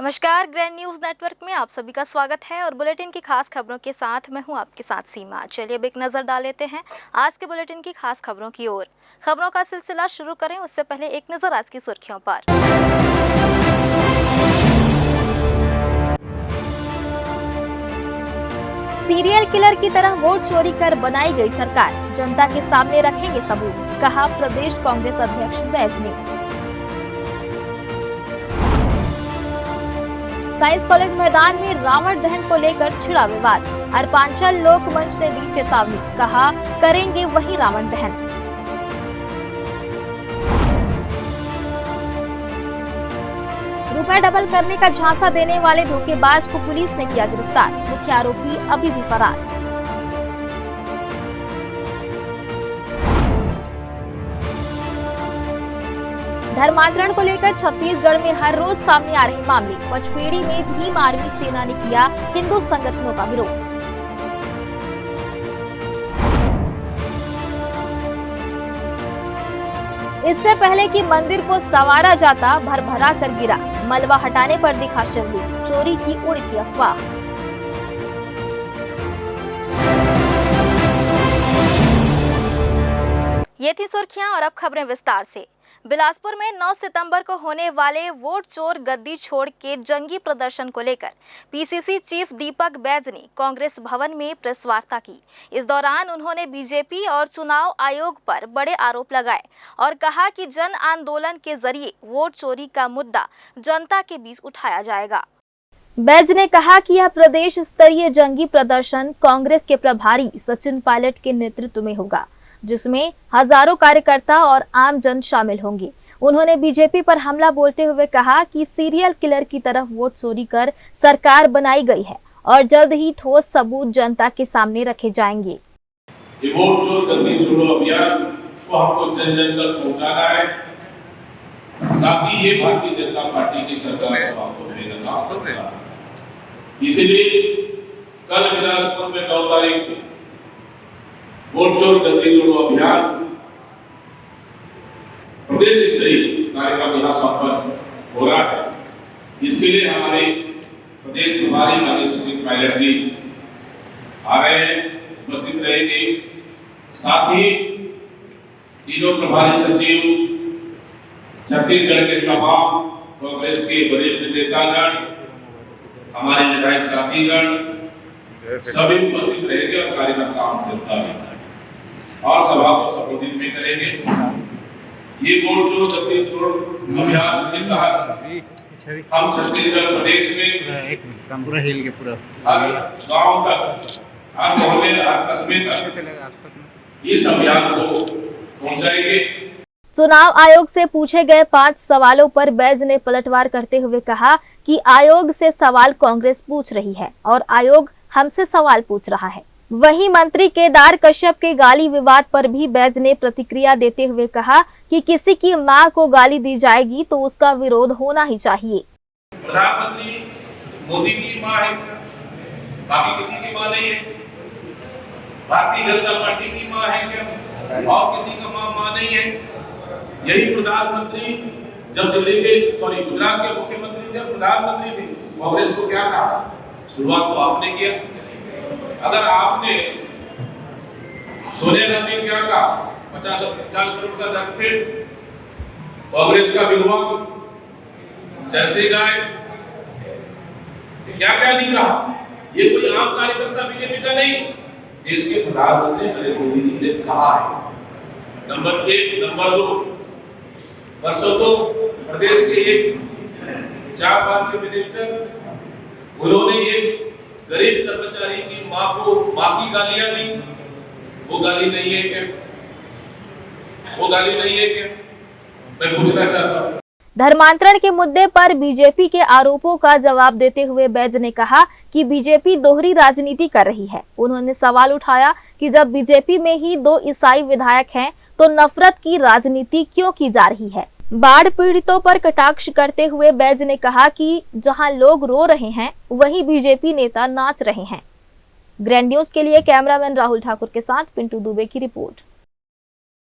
नमस्कार, grand news network में आप सभी का स्वागत है और बुलेटिन की खास खबरों के साथ मैं हूं आपके साथ सीमा। चलिए अब एक नजर डाल लेते हैं आज के बुलेटिन की खास खबरों की ओर। खबरों का सिलसिला शुरू करें उससे पहले एक नजर आज की सुर्खियों पर। सीरियल किलर की तरह वोट चोरी कर बनाई गई सरकार, जनता के सामने रखेंगे सबूत, कहा प्रदेश कांग्रेस अध्यक्ष बैज ने। साइंस कॉलेज मैदान में रावण दहन को लेकर छिड़ा विवाद, अर्पांचल लोक मंच ने दी चेतावनी, कहा करेंगे वही रावण दहन। रुपए डबल करने का झांसा देने वाले धोखेबाज को पुलिस ने किया गिरफ्तार, मुख्य आरोपी अभी भी फरार। धर्मांतरण को लेकर छत्तीसगढ़ में हर रोज सामने आ रहे मामले, पचपेड़ी में भीम आर्मी सेना ने किया हिंदू संगठनों का विरोध। इससे पहले कि मंदिर को संवारा जाता भरभरा कर गिरा, मलबा हटाने पर दिखा शिवलिंग, चोरी की उड़ी थी अफवाह। ये थी सुर्खियां और अब खबरें विस्तार से। बिलासपुर में 9 सितंबर को होने वाले वोट चोर गद्दी छोड़ के जंगी प्रदर्शन को लेकर पीसीसी चीफ दीपक बैज ने कांग्रेस भवन में प्रेस वार्ता की। इस दौरान उन्होंने बीजेपी और चुनाव आयोग पर बड़े आरोप लगाए और कहा कि जन आंदोलन के जरिए वोट चोरी का मुद्दा जनता के बीच उठाया जाएगा। बैज ने कहा कि यह प्रदेश स्तरीय जंगी प्रदर्शन कांग्रेस के प्रभारी सचिन पायलट के नेतृत्व में होगा, जिसमें हजारों कार्यकर्ता और आम जन शामिल होंगे। उन्होंने बीजेपी पर हमला बोलते हुए कहा कि सीरियल किलर की तरफ वोट चोरी कर सरकार बनाई गई है और जल्द ही ठोस सबूत जनता के सामने रखे जाएंगे। ये वोट चोर गद्दी छोड़ो अभियान को हमको जन जन तक पहुंचाना है ताकि ये भारतीय जनता पार्टी की सरकार को हमको मिलेगा। इसलिए कल बिलासपुर में 9 तारीख को वोट चोर गद्दी छोड़ो अभियान प्रदेश स्तरीय कार्यक्रम यहाँ संपन्न हो रहा है। इसके लिए हमारे प्रदेश प्रभारी माननीय सचिन पायलट जी आ रहे हैं, उपस्थित रहेंगे। साथ ही तीनों प्रभारी सचिव, छत्तीसगढ़ के तमाम कांग्रेस के वरिष्ठ नेतागण, हमारे विधायक साथीगण सभी उपस्थित रहेंगे और कार्यकर्ताओं जनता भी और सभा को संबोधित भी करेंगे। ये वोट चोर गद्दी छोड़ो अभियान के तहत हम छत्तीसगढ़ प्रदेश में पूरा हिल के पूरा हर गांव तक, हर मोहल्ले, हर कस्बे तक इस अभियान को पहुंचाएंगे। चुनाव आयोग से पूछे गए 5 सवालों पर बैज ने पलटवार करते हुए कहा कि आयोग से सवाल कांग्रेस पूछ रही है और आयोग हमसे सवाल पूछ रहा है। वहीं मंत्री केदार कश्यप के गाली विवाद पर भी बैज ने प्रतिक्रिया देते हुए कहा कि किसी की मां को गाली दी जाएगी तो उसका विरोध होना ही चाहिए। प्रधानमंत्री मोदी की मां है, बाकी किसी की मां नहीं है। भारतीय जनता पार्टी की मां है क्या? और किसी का मां नहीं है। यही प्रधानमंत्री जब गुजरात के मुख्यमंत्री थे, प्रधानमंत्री थे, कांग्रेस को क्या कहा? शुरुआत तो आपने किया। अगर आपने सोनिया गांधी क्या कहा? 50 करोड़ का दरफेड़, कांग्रेस का विधवा, जर्सी गाय, क्या क्या नहीं कहा? ये कोई आम कार्यकर्ता बीजेपी का नहीं, देश के प्रधानमंत्री नरेंद्र मोदी जी ने कहा है। नंबर 1, नंबर 2, परसों तो प्रदेश के एक जापान के मिनिस्टर, उन्होंने एक गरीब कर्मचारी की मां की गालियां दी। वो गाली नहीं है क्या? वो गाली नहीं है क्या? मैं पूछना चाहता हूँ। धर्मांतरण के मुद्दे पर बीजेपी के आरोपों का जवाब देते हुए बैज ने कहा कि बीजेपी दोहरी राजनीति कर रही है। उन्होंने सवाल उठाया कि जब बीजेपी में ही 2 ईसाई विधायक हैं तो नफरत की राजनीति क्यों की जा रही है। बाढ़ पीड़ितों पर कटाक्ष करते हुए बैज ने कहा कि जहां लोग रो रहे हैं वहीं बीजेपी नेता नाच रहे हैं। ग्रैंड न्यूज के लिए कैमरामैन राहुल ठाकुर के साथ पिंटू दुबे की रिपोर्ट।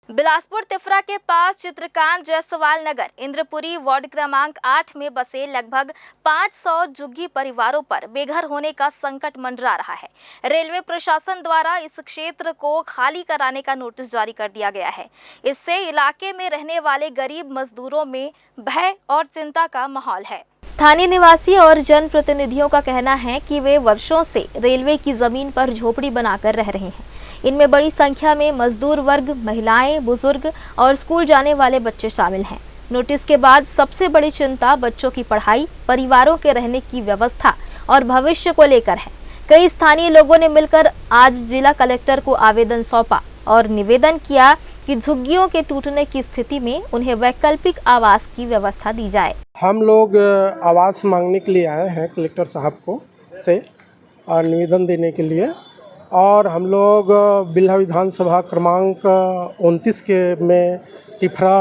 बिलासपुर तिफरा के पास चित्रकांत जायसवाल नगर इंद्रपुरी वार्ड क्रमांक 8 में बसे लगभग 500 झुग्गी परिवारों पर बेघर होने का संकट मंडरा रहा है। रेलवे प्रशासन द्वारा इस क्षेत्र को खाली कराने का नोटिस जारी कर दिया गया है। इससे इलाके में रहने वाले गरीब मजदूरों में भय और चिंता का माहौल है। स्थानीय निवासी और जनप्रतिनिधियों का कहना है कि वे वर्षों से रेलवे की जमीन पर झोपड़ी बनाकर रह रहे हैं। इनमें बड़ी संख्या में मजदूर वर्ग, महिलाएं, बुजुर्ग और स्कूल जाने वाले बच्चे शामिल हैं। नोटिस के बाद सबसे बड़ी चिंता बच्चों की पढ़ाई, परिवारों के रहने की व्यवस्था और भविष्य को लेकर है। कई स्थानीय लोगों ने मिलकर आज जिला कलेक्टर को आवेदन सौंपा और निवेदन किया कि झुग्गियों के टूटने की स्थिति में उन्हें वैकल्पिक आवास की व्यवस्था दी जाए। हम लोग आवास मांगने के लिए आए हैं कलेक्टर साहब को से और निवेदन देने के लिए, और हम लोग बिल्हा विधानसभा क्रमांक 29 के में तिफरा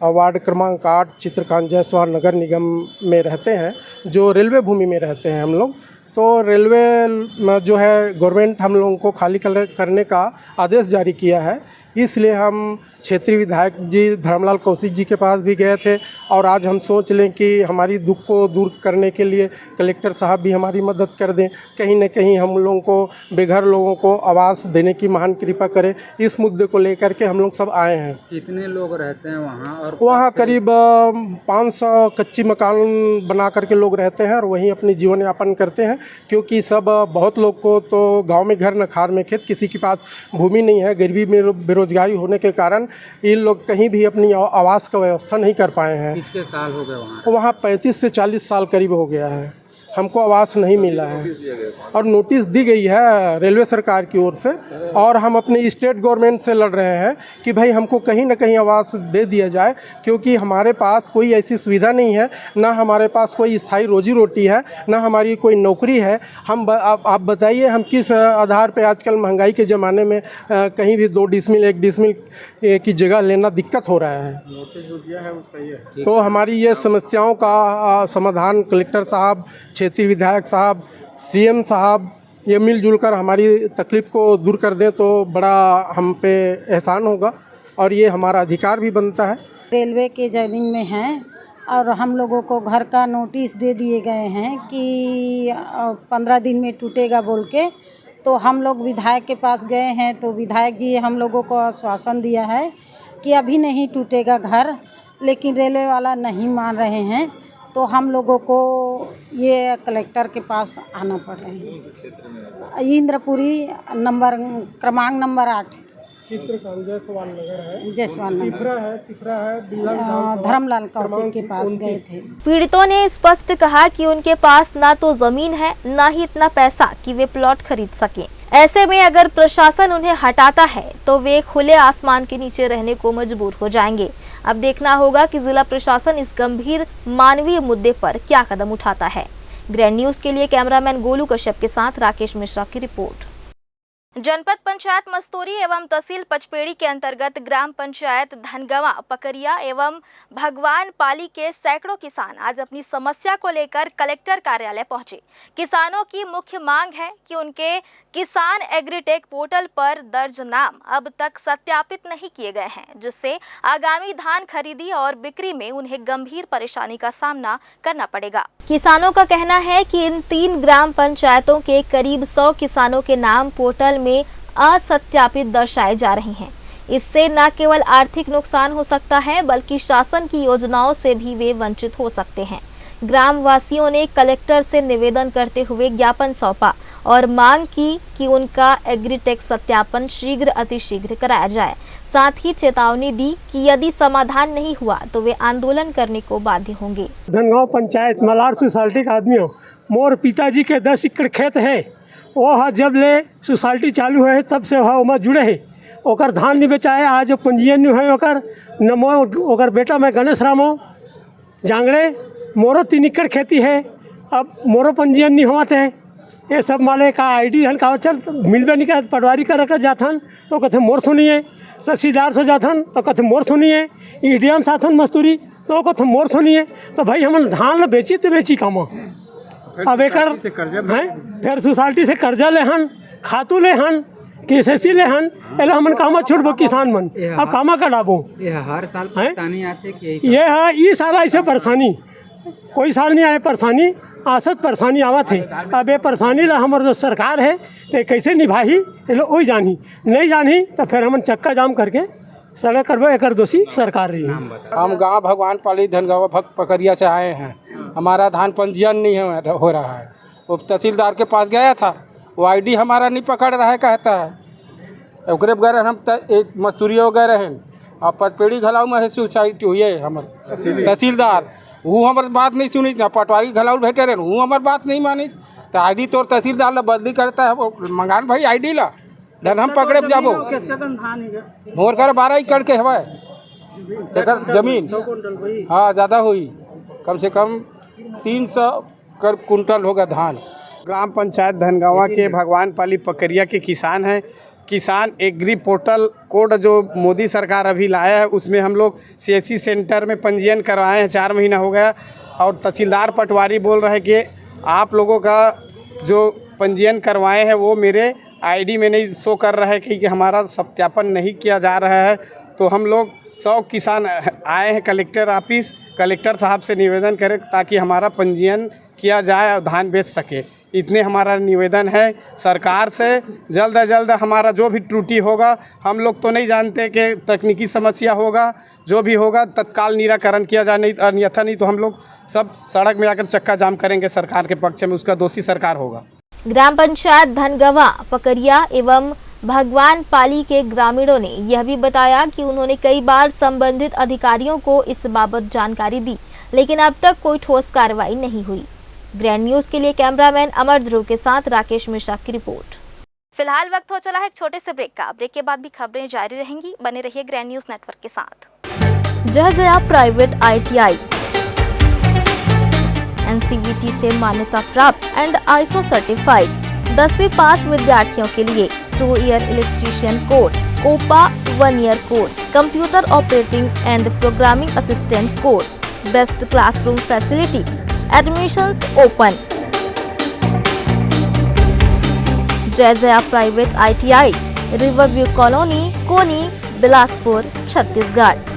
वार्ड क्रमांक 8 चित्रकांत जायसवाल नगर निगम में रहते हैं, जो रेलवे भूमि में रहते हैं हम लोग। तो रेलवे में जो है गवर्नमेंट हम लोगों को खाली करने का आदेश जारी किया है, इसलिए हम क्षेत्रीय विधायक जी धर्मलाल कौशिक जी के पास भी गए थे, और आज हम सोच लें कि हमारी दुख को दूर करने के लिए कलेक्टर साहब भी हमारी मदद कर दें, कहीं न कहीं हम लोगों को बेघर लोगों को आवास देने की महान कृपा करें। इस मुद्दे को लेकर के हम लोग सब आए हैं। कितने लोग रहते हैं वहाँ? और वहाँ करीब 500 कच्ची मकान बना करके लोग रहते हैं और वहीं अपनी जीवन यापन करते हैं, क्योंकि सब बहुत लोग को तो गांव में घर न खार में खेत, किसी के पास भूमि नहीं है। गरीबी में बेरोजगारी होने के कारण इन लोग कहीं भी अपनी आवास का व्यवस्था नहीं कर पाए हैं। कितने साल हो गए वहाँ? वहाँ 35 से 40 साल करीब हो गया है, हमको आवास नहीं मिला है और नोटिस दी गई है रेलवे सरकार की ओर से, और हम अपने स्टेट गवर्नमेंट से लड़ रहे हैं कि भाई हमको कहीं ना कहीं आवास दे दिया जाए, क्योंकि हमारे पास कोई ऐसी सुविधा नहीं है, ना हमारे पास कोई स्थायी रोजी रोटी है, ना हमारी कोई नौकरी है। आप बताइए हम किस आधार पे आजकल महंगाई के ज़माने में कहीं भी 2 डिसमिल 1 डिसमिल की जगह लेना दिक्कत हो रहा है। नोटिस जो दिया है उसका ये तो हमारी ये समस्याओं का समाधान कलेक्टर साहब, क्षेत्रीय विधायक साहब, सीएम साहब ये मिलजुल कर हमारी तकलीफ़ को दूर कर दें तो बड़ा हम पे एहसान होगा, और ये हमारा अधिकार भी बनता है। रेलवे के ज़मीन में हैं और हम लोगों को घर का नोटिस दे दिए गए हैं कि 15 दिन में टूटेगा बोल के। तो हम लोग विधायक के पास गए हैं, तो विधायक जी हम लोगों को आश्वासन दिया है कि अभी नहीं टूटेगा घर, लेकिन रेलवे वाला नहीं मान रहे हैं। तो हम लोगों को ये कलेक्टर के पास आना पड़ रहा है। इंद्रपुरी क्रमांक नंबर 8 चित्रकांत जायसवाल नगर है, जायसवाल नगर तिफरा है धर्मलाल कौशिक के पास गए थे। पीड़ितों ने स्पष्ट कहा कि उनके पास ना तो जमीन है, ना ही इतना पैसा कि वे प्लॉट खरीद सकें। ऐसे में अगर प्रशासन उन्हें हटाता है तो वे खुले आसमान के नीचे रहने को मजबूर हो जाएंगे। अब देखना होगा कि जिला प्रशासन इस गंभीर मानवीय मुद्दे पर क्या कदम उठाता है। ग्रैंड न्यूज के लिए कैमरामैन गोलू कश्यप के साथ राकेश मिश्रा की रिपोर्ट। जनपद पंचायत मस्तूरी एवं तहसील पचपेड़ी के अंतर्गत ग्राम पंचायत धनगवा, पकरिया एवं भगवान पाली के सैकड़ों किसान आज अपनी समस्या को लेकर कलेक्टर कार्यालय पहुंचे। किसानों की मुख्य मांग है कि उनके किसान एग्रीटेक पोर्टल पर दर्ज नाम अब तक सत्यापित नहीं किए गए हैं, जिससे आगामी धान खरीदी और बिक्री में उन्हें गंभीर परेशानी का सामना करना पड़ेगा। किसानों का कहना है कि इन 3 ग्राम पंचायतों के करीब 100 किसानों के नाम पोर्टल में असत्यापित दर्शाए जा रहे हैं। इससे न केवल आर्थिक नुकसान हो सकता है, बल्कि शासन की योजनाओं से भी वे वंचित हो सकते हैं। ग्राम वासियों ने कलेक्टर से निवेदन करते हुए ज्ञापन सौंपा और मांग की कि उनका एग्रीटेक सत्यापन शीघ्र अतिशीघ्र कराया जाए। साथ ही चेतावनी दी कि यदि समाधान नहीं हुआ तो वे आंदोलन करने को बाध्य होंगे। धनगांव पंचायत मलार सोसाइटी का आदमी हो, मोर पिताजी के 10 एकड़ खेत है। वो जब ले सोसाइटी चालू है तब से वहाँ उमा जुड़े है। ओकर धान नहीं बेचाए, आज पंजीयन नहीं है ओकर नमो। ओकर बेटा मैं गणेश रामो जांगड़े, मोरो 3 एकड़ खेती है। अब मोरो पंजीयन नहीं हुआ थे। ये सब माले का ID धन का चल मिलबे नहीं, का पटवारी कर रखा जाथन तो कहते मोर सुनिए, तहसीलदार से जाथन तो कहते मोर सुनिए, EDM साथन मस्तूरी तो कहते मोर सुनिए। तो भाई हम धान बेची तो बेची कम। अब एक फिर सोसाइटी से कर्जा ले हन, खातू ले हन, कि एसएससी ले हन एला हमन कामा छोड़बो किसान मन अब कामा का डाबो ये हर साल हैं? परेशानी आते कि यही ये हाँ ये साल ऐसे परेशानी कोई साल नहीं आए परेशानी आसत परेशानी आवत है। अब ये परेशानी ला हमारे जो सरकार है तो कैसे निभाही ये लोग वही जानी नहीं जानी तो फिर हमन चक्का जाम करके सड़क करबो एक दोषी सरकार रही है। हम गांव भगवान पाली धनगावा भक्त पकरिया से आए हैं। हमारा धान पंजीयन नहीं हो रहा है। वो तहसीलदार के पास गया था, वो आईडी हमारा नहीं पकड़ रहा है कहता है। ओकरे बगैर हम एक मजदूरी वगैरह हैं और पटपेड़ी घलाऊ में सुसाइटी हुई है। हमारे तहसीलदार वो हमारे बात नहीं सुनी, ना पटवारी घलाऊ बैठे रहे वो हमारी बात नहीं मानी। तो आईडी तो तहसीलदार ला बदली करता है, वो मंगान भाई आईडी ला धन हम पकड़े जाबो। मोर कर 12 एकड़ के हवा जमीन, हाँ ज़्यादा हुई, कम से कम 300 कुंटल होगा धान। ग्राम पंचायत धनगावा के भगवान पाली पकरिया के किसान हैं। किसान एग्री पोर्टल कोड जो मोदी सरकार अभी लाया है उसमें हम लोग CSC सेंटर में पंजीयन करवाए हैं, 4 महीना हो गया। और तहसीलदार पटवारी बोल रहे हैं कि आप लोगों का जो पंजीयन करवाए हैं वो मेरे आईडी में नहीं शो कर रहा है कि हमारा सत्यापन नहीं किया जा रहा है। तो हम लोग 100 किसान आए हैं कलेक्टर ऑफिस, कलेक्टर साहब से निवेदन करें ताकि हमारा पंजीयन किया जाए और धान बेच सके। इतने हमारा निवेदन है सरकार से। जल्द से जल्द हमारा जो भी त्रुटि होगा, हम लोग तो नहीं जानते कि तकनीकी समस्या होगा, जो भी होगा तत्काल निराकरण किया जाए, नहीं अन्यथा नहीं तो हम लोग सब सड़क में आकर चक्का जाम करेंगे सरकार के पक्ष में। उसका दोषी सरकार होगा। ग्राम पंचायत धनगावा पकरिया एवं भगवान पाली के ग्रामीणों ने यह भी बताया कि उन्होंने कई बार संबंधित अधिकारियों को इस बाबत जानकारी दी, लेकिन अब तक कोई ठोस कार्रवाई नहीं हुई। ग्रैंड न्यूज के लिए कैमरामैन अमर ध्रुव के साथ राकेश मिश्रा की रिपोर्ट। फिलहाल वक्त हो चला है एक छोटे से ब्रेक का। ब्रेक के बाद भी खबरें जारी रहेंगी, बने रहिए ग्रैंड न्यूज नेटवर्क के साथ। जया प्राइवेट ITI NCVT से मान्यता प्राप्त एंड ISO सर्टिफाइड 10वीं पास विद्यार्थियों के लिए 2 year electrician course, COPA 1 year course, computer operating and programming assistant course, best classroom facility, admissions open. Jaya private ITI, Riverview colony, Koni, Bilaspur, Chhattisgarh.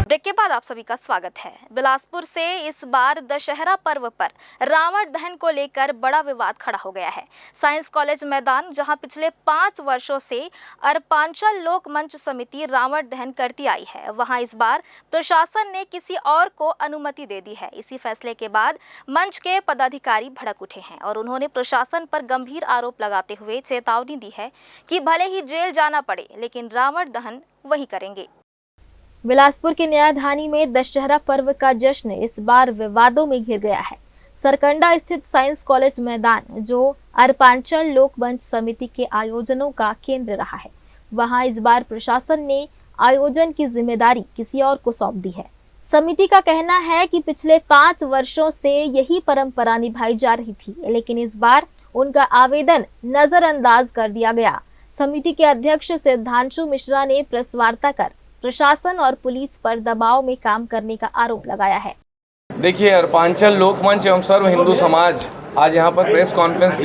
Break के बाद आप सभी का स्वागत है। बिलासपुर से इस बार दशहरा पर्व पर रावण दहन को लेकर बड़ा विवाद खड़ा हो गया है। साइंस कॉलेज मैदान, जहां पिछले 5 वर्षों से अर्पांचल लोक मंच समिति रावण दहन करती आई है, वहां इस बार प्रशासन ने किसी और को अनुमति दे दी है। इसी फैसले के बाद मंच के पदाधिकारी भड़क उठे हैं और उन्होंने प्रशासन पर गंभीर आरोप लगाते हुए चेतावनी दी है कि भले ही जेल जाना पड़े लेकिन रावण दहन वही करेंगे। बिलासपुर की न्यायधानी में दशहरा पर्व का जश्न इस बार विवादों में घिर गया है। सरकंडा स्थित साइंस कॉलेज मैदान, जो अर्पांचल लोक मंच समिति के आयोजनों का केंद्र रहा है, वहां इस बार प्रशासन ने आयोजन की जिम्मेदारी किसी और को सौंप दी है। समिति का कहना है कि पिछले 5 वर्षों से यही परंपरा निभाई जा रही थी, लेकिन इस बार उनका आवेदन नजरअंदाज कर दिया गया। समिति के अध्यक्ष सिद्धांशु मिश्रा ने प्रेस वार्ता कर प्रशासन और पुलिस पर दबाव में काम करने का आरोप लगाया है। देखिए, अर्पांचल लोक मंच एवं सर्व हिंदू समाज आज यहाँ पर प्रेस कॉन्फ्रेंस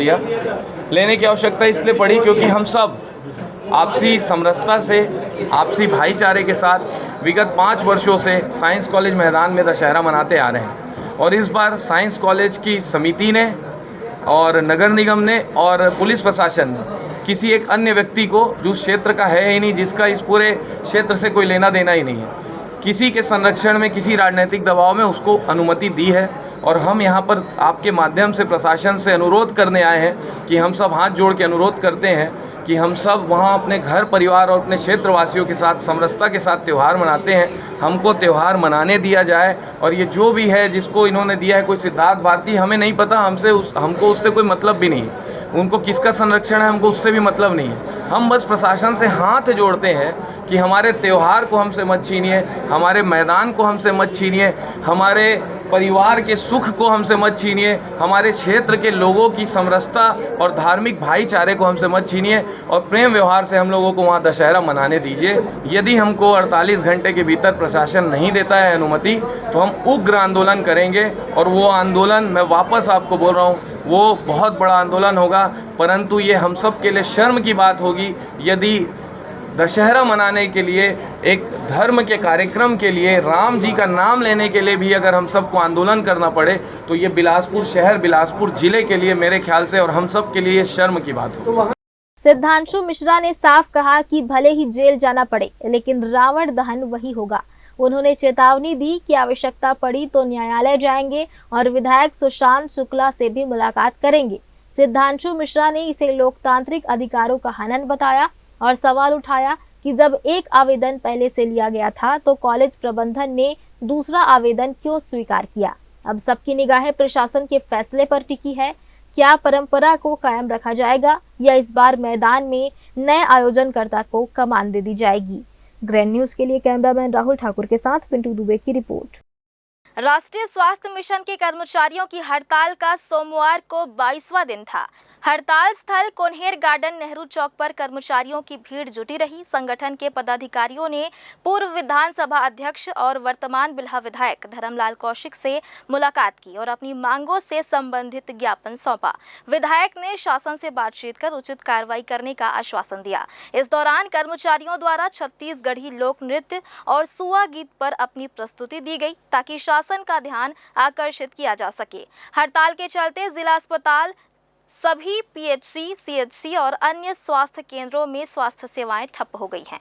लेने की आवश्यकता इसलिए पड़ी क्योंकि हम सब आपसी समरसता से, आपसी भाईचारे के साथ विगत 5 वर्षों से साइंस कॉलेज मैदान में दशहरा मनाते आ रहे हैं। और इस बार साइंस कॉलेज की समिति ने और नगर निगम ने और पुलिस प्रशासन ने किसी एक अन्य व्यक्ति को, जो क्षेत्र का है ही नहीं, जिसका इस पूरे क्षेत्र से कोई लेना देना ही नहीं है, किसी के संरक्षण में, किसी राजनीतिक दबाव में उसको अनुमति दी है। और हम यहाँ पर आपके माध्यम से प्रशासन से अनुरोध करने आए हैं कि हम सब हाथ जोड़ के अनुरोध करते हैं कि हम सब वहाँ अपने घर परिवार और अपने क्षेत्रवासियों के साथ समरसता के साथ त्यौहार मनाते हैं। हमको त्यौहार मनाने दिया जाए। और ये जो भी है जिसको इन्होंने दिया है, कोई सिद्धार्थ भारती, हमें नहीं पता, हमको उससे कोई मतलब भी नहीं है। उनको किसका संरक्षण है हमको उससे भी मतलब नहीं है। हम बस प्रशासन से हाथ जोड़ते हैं कि हमारे त्यौहार को हमसे मत छीनिए, हमारे मैदान को हमसे मत छीनिए, हमारे परिवार के सुख को हमसे मत छीनिए, हमारे क्षेत्र के लोगों की समरसता और धार्मिक भाईचारे को हमसे मत छीनिए और प्रेम व्यवहार से हम लोगों को वहाँ दशहरा मनाने दीजिए। यदि हमको 48 घंटे के भीतर प्रशासन नहीं देता है अनुमति तो हम उग्र आंदोलन करेंगे। और वो आंदोलन, मैं वापस आपको बोल रहा हूँ, वो बहुत बड़ा आंदोलन होगा। होगा, परंतु ये हम सब के लिए शर्म की बात होगी यदि दशहरा मनाने के लिए, एक धर्म के कार्यक्रम के लिए, राम जी का नाम लेने के लिए भी अगर हम सबको आंदोलन करना पड़े तो ये बिलासपुर शहर, बिलासपुर जिले के लिए मेरे ख्याल से और हम सब के लिए शर्म की बात होगी। सिद्धांशु मिश्रा ने साफ कहा कि भले ही जेल जाना पड़े लेकिन रावण दहन वही होगा। उन्होंने चेतावनी दी कि आवश्यकता पड़ी तो न्यायालय जाएंगे और विधायक सुशांत शुक्ला से भी मुलाकात करेंगे। सिद्धांशु मिश्रा ने इसे लोकतांत्रिक अधिकारों का हनन बताया और सवाल उठाया कि जब एक आवेदन पहले से लिया गया था तो कॉलेज प्रबंधन ने दूसरा आवेदन क्यों स्वीकार किया। अब सबकी निगाहें प्रशासन के फैसले पर टिकी है। क्या परंपरा को कायम रखा जाएगा या इस बार मैदान में नए आयोजनकर्ता को कमान दे दी जाएगी। ग्रैंड न्यूज के लिए कैमरामैन राहुल ठाकुर के साथ पिंटू दुबे की रिपोर्ट। राष्ट्रीय स्वास्थ्य मिशन के कर्मचारियों की हड़ताल का सोमवार को 22वां दिन था। हड़ताल स्थल कोन्हेर गार्डन नेहरू चौक पर कर्मचारियों की भीड़ जुटी रही। संगठन के पदाधिकारियों ने पूर्व विधानसभा अध्यक्ष और वर्तमान बिल्हा विधायक धर्मलाल कौशिक से मुलाकात की और अपनी मांगों से संबंधित ज्ञापन सौंपा। विधायक ने शासन से बातचीत कर उचित कार्रवाई करने का आश्वासन दिया। इस दौरान कर्मचारियों द्वारा छत्तीसगढ़ी लोक नृत्य और सुआ गीत पर अपनी प्रस्तुति दी गई ताकि शासन का ध्यान आकर्षित किया जा सके। हड़ताल के चलते जिला अस्पताल, सभी पीएचसी, सीएचसी और अन्य स्वास्थ्य केंद्रों में स्वास्थ्य सेवाएं ठप हो गई हैं।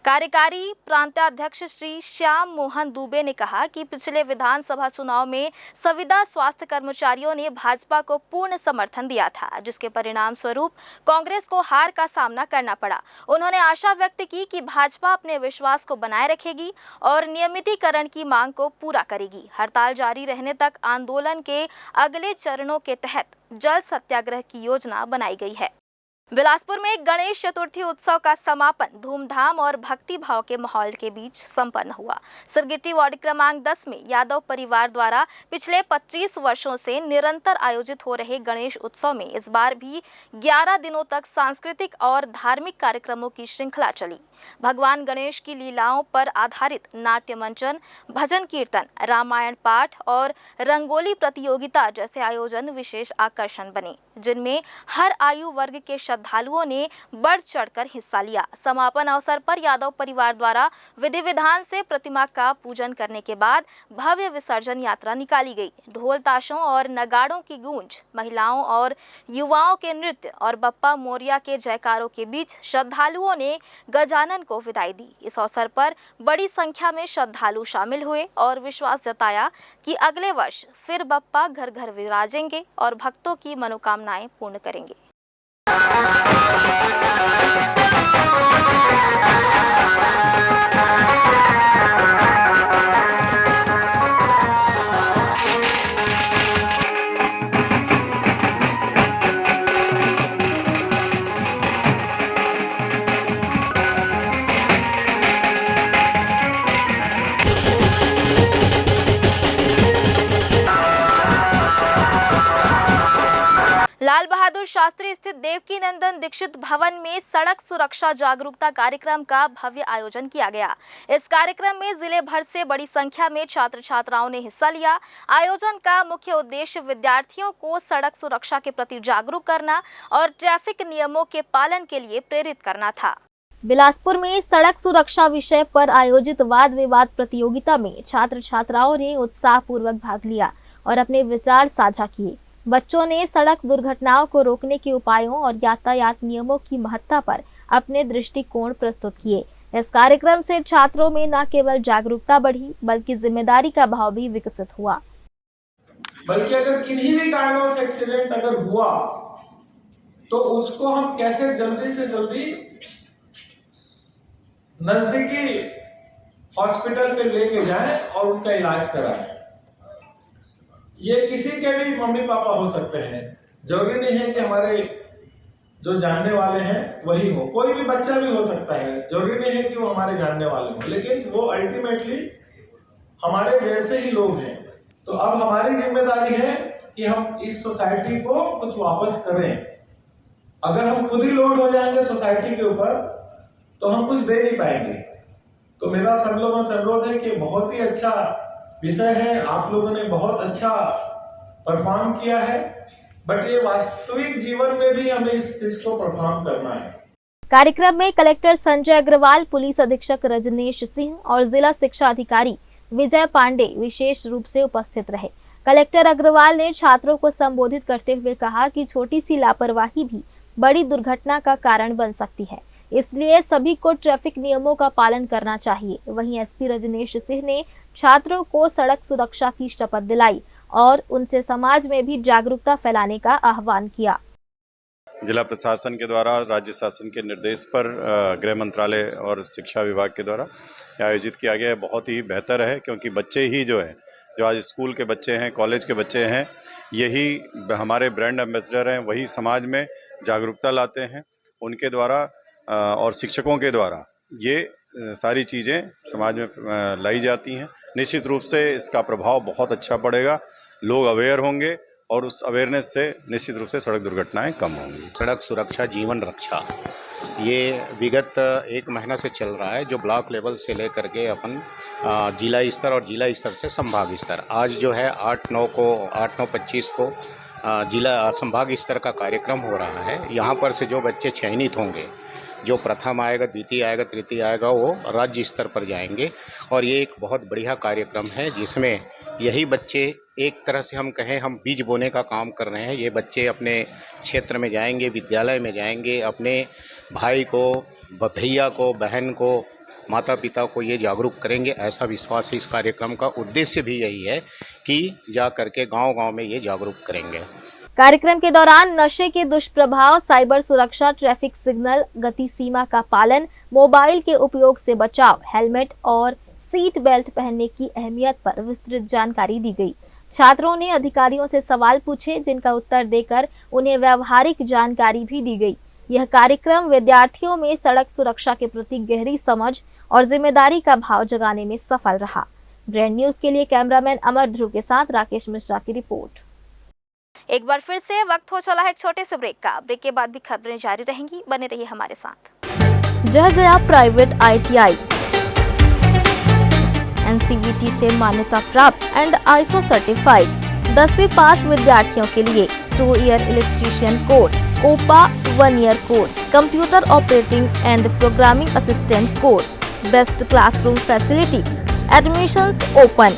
कार्यकारी प्रांताध्यक्ष श्री श्याम मोहन दुबे ने कहा कि पिछले विधानसभा चुनाव में संविदा स्वास्थ्य कर्मचारियों ने भाजपा को पूर्ण समर्थन दिया था, जिसके परिणाम स्वरूप कांग्रेस को हार का सामना करना पड़ा। उन्होंने आशा व्यक्त की कि भाजपा अपने विश्वास को बनाए रखेगी और नियमितीकरण की मांग को पूरा करेगी। हड़ताल जारी रहने तक आंदोलन के अगले चरणों के तहत जल सत्याग्रह की योजना बनाई गई है। बिलासपुर में गणेश चतुर्थी उत्सव का समापन धूमधाम और भक्ति भाव के माहौल के बीच संपन्न हुआ। सिरगिट्टी वार्ड क्रमांक 10 में यादव परिवार द्वारा पिछले 25 वर्षों से निरंतर आयोजित हो रहे गणेश उत्सव में इस बार भी 11 दिनों तक सांस्कृतिक और धार्मिक कार्यक्रमों की श्रृंखला चली। भगवान गणेश की लीलाओं पर आधारित नाट्य मंचन, भजन कीर्तन, रामायण पाठ और रंगोली प्रतियोगिता जैसे आयोजन विशेष आकर्षण बने, जिनमें हर आयु वर्ग के श्रद्धालुओं ने बढ़ चढ़कर हिस्सा लिया। समापन अवसर पर यादव परिवार द्वारा विधि विधान से प्रतिमा का पूजन करने के बाद भव्य विसर्जन यात्रा निकाली गई। ढोल ताशों और नगाड़ों की गूंज, महिलाओं और युवाओं के नृत्य और बप्पा मोरिया के जयकारों के बीच श्रद्धालुओं ने गजानन को विदाई दी। इस अवसर पर बड़ी संख्या में श्रद्धालु शामिल हुए और विश्वास जताया कि अगले वर्ष फिर बप्पा घर घर विराजेंगे और भक्तों की मनोकामनाएं पूर्ण करेंगे। लाल बहादुर शास्त्री स्थित देवकी नंदन दीक्षित भवन में सड़क सुरक्षा जागरूकता कार्यक्रम का भव्य आयोजन किया गया। इस कार्यक्रम में जिले भर से बड़ी संख्या में छात्र छात्राओं ने हिस्सा लिया। आयोजन का मुख्य उद्देश्य विद्यार्थियों को सड़क सुरक्षा के प्रति जागरूक करना और ट्रैफिक नियमों के पालन के लिए प्रेरित करना था। बिलासपुर में सड़क सुरक्षा विषय पर आयोजित वाद विवाद प्रतियोगिता में छात्र छात्राओं ने उत्साहपूर्वक भाग लिया और अपने विचार साझा किए। बच्चों ने सड़क दुर्घटनाओं को रोकने के उपायों और यातायात नियमों की महत्ता पर अपने दृष्टिकोण प्रस्तुत किए। इस कार्यक्रम से छात्रों में न केवल जागरूकता बढ़ी बल्कि जिम्मेदारी का भाव भी विकसित हुआ। बल्कि अगर किन्हीं भी कारणों से एक्सीडेंट अगर हुआ तो उसको हम कैसे जल्दी से जल्दी नजदीकी हॉस्पिटल पे लेके जाएं और उनका इलाज कराएं। ये किसी के भी मम्मी पापा हो सकते हैं, जरूरी नहीं है कि हमारे जो जानने वाले हैं वही हो, कोई भी बच्चा भी हो सकता है, जरूरी नहीं है कि वो हमारे जानने वाले हो, लेकिन वो अल्टीमेटली हमारे जैसे ही लोग हैं। तो अब हमारी जिम्मेदारी है कि हम इस सोसाइटी को कुछ वापस करें। अगर हम खुद ही लोड हो जाएंगे सोसाइटी के ऊपर तो हम कुछ दे नहीं पाएंगे। तो मेरा सब लोगों से अनुरोध है कि बहुत ही अच्छा विषय है, आप लोगों ने बहुत अच्छा परफॉर्म किया है। बट ये वास्तविक जीवन में भी हमें इस चीज को परफॉर्म करना है। कार्यक्रम में कलेक्टर संजय अग्रवाल, पुलिस अधीक्षक रजनीश सिंह और जिला शिक्षा अधिकारी विजय पांडे विशेष रूप से उपस्थित रहे। कलेक्टर अग्रवाल ने छात्रों को संबोधित करते हुए कहा कि छोटी सी लापरवाही भी बड़ी दुर्घटना का कारण बन सकती है, इसलिए सभी को ट्रैफिक नियमों का पालन करना चाहिए। वहीं एसपी रजनीश सिंह ने छात्रों को सड़क सुरक्षा की शपथ दिलाई और उनसे समाज में भी जागरूकता फैलाने का आह्वान किया। जिला प्रशासन के द्वारा राज्य शासन के निर्देश पर गृह मंत्रालय और शिक्षा विभाग के द्वारा आयोजित किया गया है। बहुत ही बेहतर है, क्योंकि बच्चे ही जो आज स्कूल के बच्चे हैं, कॉलेज के बच्चे हैं, यही हमारे ब्रांड एम्बेसडर हैं, वही समाज में जागरूकता लाते हैं। उनके द्वारा और शिक्षकों के द्वारा ये सारी चीज़ें समाज में लाई जाती हैं। निश्चित रूप से इसका प्रभाव बहुत अच्छा पड़ेगा, लोग अवेयर होंगे और उस अवेयरनेस से निश्चित रूप से सड़क दुर्घटनाएं कम होंगी। सड़क सुरक्षा जीवन रक्षा ये विगत एक महीना से चल रहा है, जो ब्लॉक लेवल से लेकर के अपन जिला स्तर और जिला स्तर से संभाग स्तर। आज जो है 8/9/25 को जिला संभाग स्तर का कार्यक्रम हो रहा है। यहाँ पर से जो बच्चे चयनित होंगे, जो प्रथम आएगा, द्वितीय आएगा, तृतीय आएगा, वो राज्य स्तर पर जाएंगे। और ये एक बहुत बढ़िया कार्यक्रम है, जिसमें यही बच्चे एक तरह से हम कहें, हम बीज बोने का काम कर रहे हैं। ये बच्चे अपने क्षेत्र में जाएंगे, विद्यालय में जाएंगे, अपने भाई को, भैया को, बहन को, माता पिता को ये जागरूक करेंगे। ऐसा विश्वास है। इस कार्यक्रम का उद्देश्य भी यही है कि जा करके गांव-गांव में ये जागरूक करेंगे। कार्यक्रम के दौरान नशे के दुष्प्रभाव, साइबर सुरक्षा, ट्रैफिक सिग्नल, गति सीमा का पालन, मोबाइल के उपयोग से बचाव, हेलमेट और सीट बेल्ट पहनने की अहमियत पर विस्तृत जानकारी दी गई। छात्रों ने अधिकारियों से सवाल पूछे, जिनका उत्तर देकर उन्हें व्यावहारिक जानकारी भी दी गई। यह कार्यक्रम विद्यार्थियों में सड़क सुरक्षा के प्रति गहरी समझ और जिम्मेदारी का भाव जगाने में सफल रहा। ब्रांड न्यूज के लिए कैमरामैन अमर ध्रुव के साथ राकेश मिश्रा की रिपोर्ट। एक बार फिर से वक्त हो चला है एक छोटे से ब्रेक का। ब्रेक के बाद भी खबरें जारी रहेंगी, बने रहिए हमारे साथ। जय जया प्राइवेट ITI NCVT से मान्यता प्राप्त एंड ISO सर्टिफाइड 10वीं पास विद्यार्थियों के लिए 2 year electrician course, OPA 1 year course, computer operating and programming assistant course, best classroom facility, admissions open.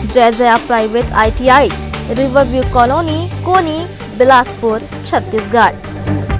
Jai Jaya private ITI, Riverview colony, Koni, Bilaspur, Chhattisgarh.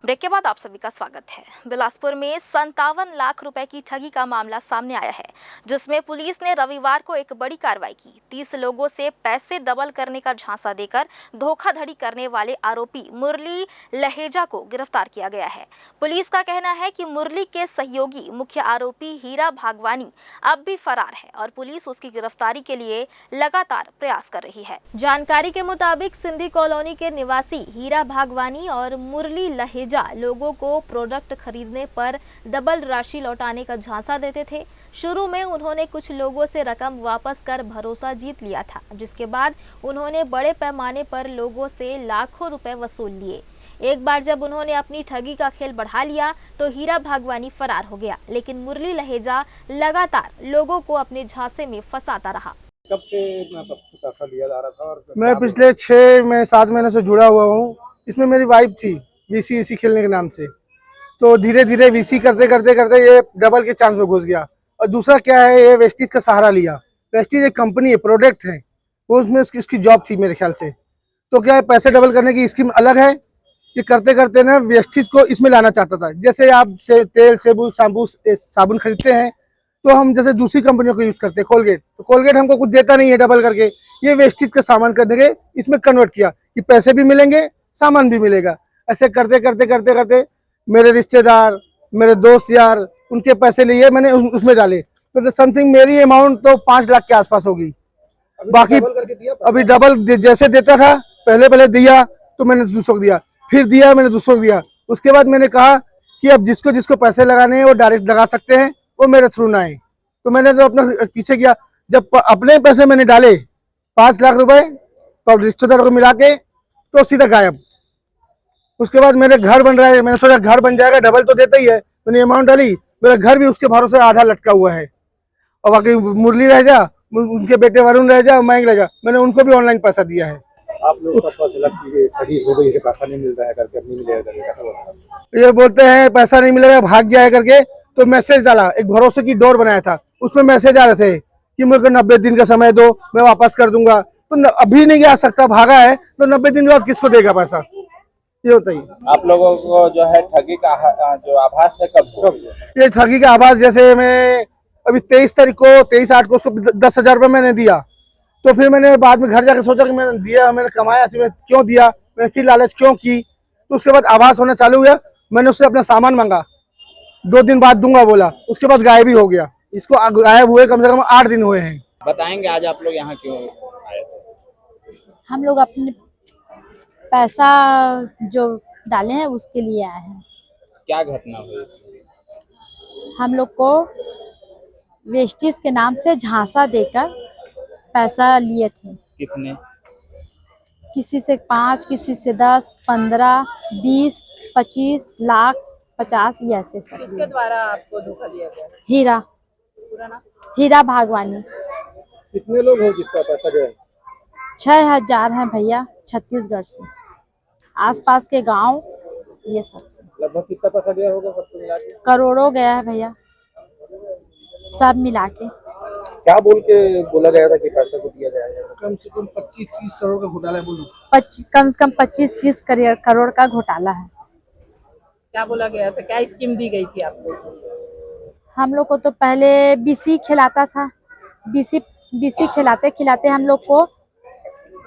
Break के बाद आप सभी का स्वागत है। बिलासपुर में 57 लाख रुपए की ठगी का मामला सामने आया है, जिसमें पुलिस ने रविवार को एक बड़ी कार्रवाई की। 30 लोगों से पैसे डबल करने का झांसा देकर धोखाधड़ी करने वाले आरोपी मुरली लहेजा को गिरफ्तार किया गया है। पुलिस का कहना है कि मुरली के सहयोगी मुख्य आरोपी हीरा भागवानी अब भी फरार है और पुलिस उसकी गिरफ्तारी के लिए लगातार प्रयास कर रही है। जानकारी के मुताबिक सिंधी कॉलोनी के निवासी हीरा भागवानी और मुरली लहेजा लोगों को प्रोडक्ट खरीदने पर डबल राशि लौटाने का झांसा देते थे। शुरू में उन्होंने कुछ लोगों से रकम वापस कर भरोसा जीत लिया था, जिसके बाद उन्होंने बड़े पैमाने पर लोगों से लाखों रुपए वसूल लिए। एक बार जब उन्होंने अपनी ठगी का खेल बढ़ा लिया तो हीरा भागवानी फरार हो गया, लेकिन मुरली लहेजा लगातार लोगों को अपने झांसे में फंसाता रहा। कब से पैसा लिया जा रहा था? और मैं पिछले 6-7 महीने से जुड़ा हुआ हूँ। इसमें मेरी वाइफ थी VC खेलने के नाम से, तो धीरे धीरे VC करते करते ये डबल के चांस में घुस गया। और दूसरा क्या है, ये वेस्टीज का सहारा लिया। वेस्टीज एक कंपनी है, प्रोडक्ट है, वो उसमें इसकी जॉब थी मेरे ख्याल से। तो क्या है, पैसे डबल करने की स्कीम अलग है। ये करते करते ना वेस्टीज को इसमें लाना चाहता था। जैसे आप तेल, सेबू, शैम्पू, साबुन खरीदते हैं, तो हम जैसे दूसरी कंपनियों को यूज करते हैं, कोलगेट, तो कोलगेट हमको कुछ देता नहीं है डबल करके। ये वेस्टीज का सामान करने के इसमें कन्वर्ट किया कि पैसे भी मिलेंगे, सामान भी मिलेगा। ऐसे करते करते मेरे रिश्तेदार, मेरे दोस्त यार, उनके पैसे लिए मैंने उसमें डाले, तो समथिंग मेरी अमाउंट तो 5 लाख के आसपास होगी। बाकी अभी डबल जैसे देता था, पहले दिया तो मैंने दूसरों को दिया, फिर दिया मैंने दूसरों को दिया। उसके बाद मैंने कहा कि अब जिसको पैसे लगाने हैं वो डायरेक्ट लगा सकते हैं, वो मेरे थ्रू ना आए। तो मैंने तो अपना पीछे किया। जब अपने पैसे मैंने डाले 5 लाख रुपए, तो रिश्तेदारों को मिला के तो सीधा गायब। उसके बाद मेरे घर बन रहा है, मैंने सोचा घर बन जाएगा, डबल तो देता ही है, मैंने अमाउंट डाली, मेरा घर भी उसके भरोसे आधा लटका हुआ है। और बाकी मुरली लहेजा उनके बेटे वरुण रहेजा, मयंक रहेजा, मैंने उनको भी ऑनलाइन पैसा दिया है। आप लोग का पता चला कि ठगी हो गई है, पैसा नहीं मिल रहा है करके, नहीं मिलेगा करके कैसा बोला? ये बोलते हैं पैसा नहीं मिलेगा, भाग गया है करके, तो मैसेज डाला, एक भरोसे की डोर बनाया था, उसमें मैसेज आ रहे थे कि मेरे को 90 दिन का समय दो, मैं वापस कर दूंगा। तो अभी नहीं आ सकता, भागा है, तो 90 दिन के बाद किसको देगा पैसा, ये बताइए। आप लोगों को जो है ठगी का जो आभास है कब? ये ठगी का आभास, जैसे मैं अभी 23/8 को उसको 10,000 रुपये मैंने दिया, तो फिर मैंने बाद में घर जाकर सोचा कि मैंने दिया, मैंने कमाया, मैं क्यों दिया, मैंने फिर लालच क्यों की। तो उसके बाद आभास होना चालू हुआ, मैंने उससे अपना सामान मांगा, 2 दिन बाद दूंगा बोला, उसके बाद गायब ही हो गया। इसको गायब हुए कम से कम 8 दिन हुए हैं। बताएंगे आज आप लोग यहाँ क्यों आए थे? हम लोग अपने पैसा जो डाले हैं उसके लिए आए हैं। क्या घटना हुई? हम लोग को वेस्टिज के नाम से झांसा देकर पैसा लिए थे। किसने? किसी से 5, किसी से 10, 15, 20, 25 लाख, 50, ये ऐसे सब। किसके द्वारा आपको धोखा दिया गया? हीरा, हीरा भागवानी। कितने लोग हो जिसका पैसा गया? 6,000 हैं भैया, छत्तीसगढ़ से, आसपास के गांव, ये सब से। लगभग कितना पैसा गया होगा सबको मिला के? करोड़ों गया है भैया, सब मिला के। क्या बोल के बोला गया था कि पैसा को दिया जाएगा? कम से कम 25-30 करोड़ का घोटाला है, बोलो। कम से कम 25-30 करोड़ का घोटाला है। क्या बोला गया था, क्या स्कीम दी गई थी आपको? हम लोग को तो पहले बीसी खिलाता था, बीसी खिलाते खिलाते हम लोग को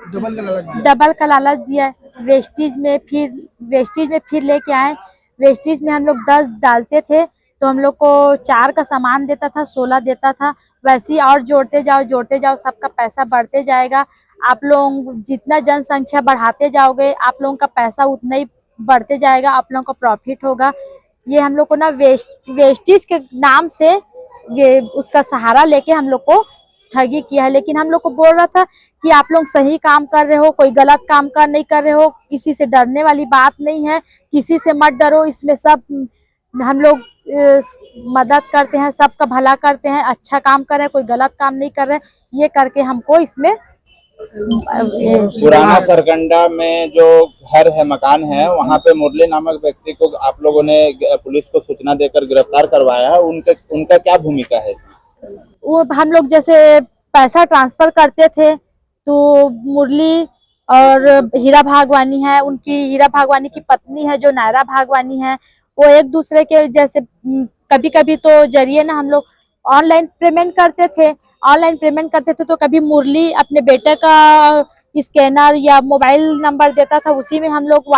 डबल का लालच दिया। वेस्टिज में फिर लेके आए, वेस्टिज में हम लोग 10 डालते थे तो हम लोग को 4 का सामान देता था, 16 देता था। वैसे ही और जोड़ते जाओ, सबका पैसा बढ़ते जाएगा। आप लोग जितना जनसंख्या बढ़ाते जाओगे, आप लोगों का पैसा उतना ही बढ़ते जाएगा, आप लोगों का प्रॉफिट होगा। ये हम लोग को ना वेस्टिज के नाम से ये उसका सहारा लेके हम लोग को ठगी किया है। लेकिन हम लोग को बोल रहा था कि आप लोग सही काम कर रहे हो, कोई गलत काम नहीं कर रहे हो, किसी से डरने वाली बात नहीं है, किसी से मत डरो, इसमें सब हम लोग मदद करते हैं, सबका भला करते हैं, अच्छा काम कर रहे हैं, कोई गलत काम नहीं कर रहे, ये करके हमको इसमें पुराना सरकंडा में जो घर है, मकान है, वहाँ पे मुरली नामक व्यक्ति को आप लोगों ने पुलिस को सूचना देकर गिरफ्तार करवाया है। उनका क्या भूमिका है? वो हम लोग जैसे पैसा ट्रांसफर करते थे तो मुरली और हीरा भागवानी है, उनकी हीरा भागवानी की पत्नी है जो नायरा भागवानी है, वो एक दूसरे के जैसे कभी कभी तो जरिए ना हम लोग ऑनलाइन पेमेंट करते थे तो कभी मुरली अपने बेटे का स्कैनर या मोबाइल नंबर देता था, उसी में हम लोग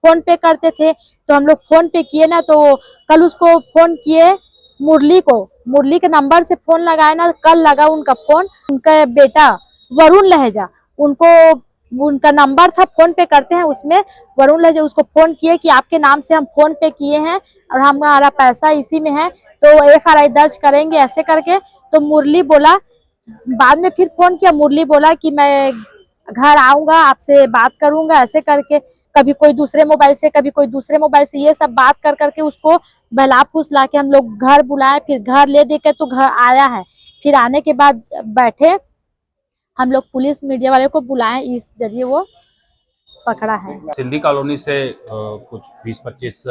फोन पे करते थे। तो हम लोग फोन पे किए ना, तो कल उसको फोन किए मुरली के नंबर से फोन लगाया ना, कल लगा उनका फोन, उनका बेटा वरुण लहेजा, उनका नंबर था, फोन पे करते हैं उसमें वरुण लहेजा, उसको फोन किए कि आपके नाम से हम फोन पे किए हैं और हमारा पैसा इसी में है, तो FIR दर्ज करेंगे ऐसे करके। तो मुरली बोला, बाद में फिर फोन किया, मुरली बोला कि मैं घर आऊंगा, आपसे बात करूंगा, ऐसे करके कभी कोई दूसरे मोबाइल से, कभी कोई दूसरे मोबाइल से, ये सब बात कर करके उसको बहला फुसला के हम लोग घर बुलाए, फिर घर ले देकर तो घर आया है। फिर आने के बाद बैठे हम लोग पुलिस मीडिया वाले को बुलाए, इस जरिए वो पकड़ा है। सिंधी कॉलोनी से कुछ 20-25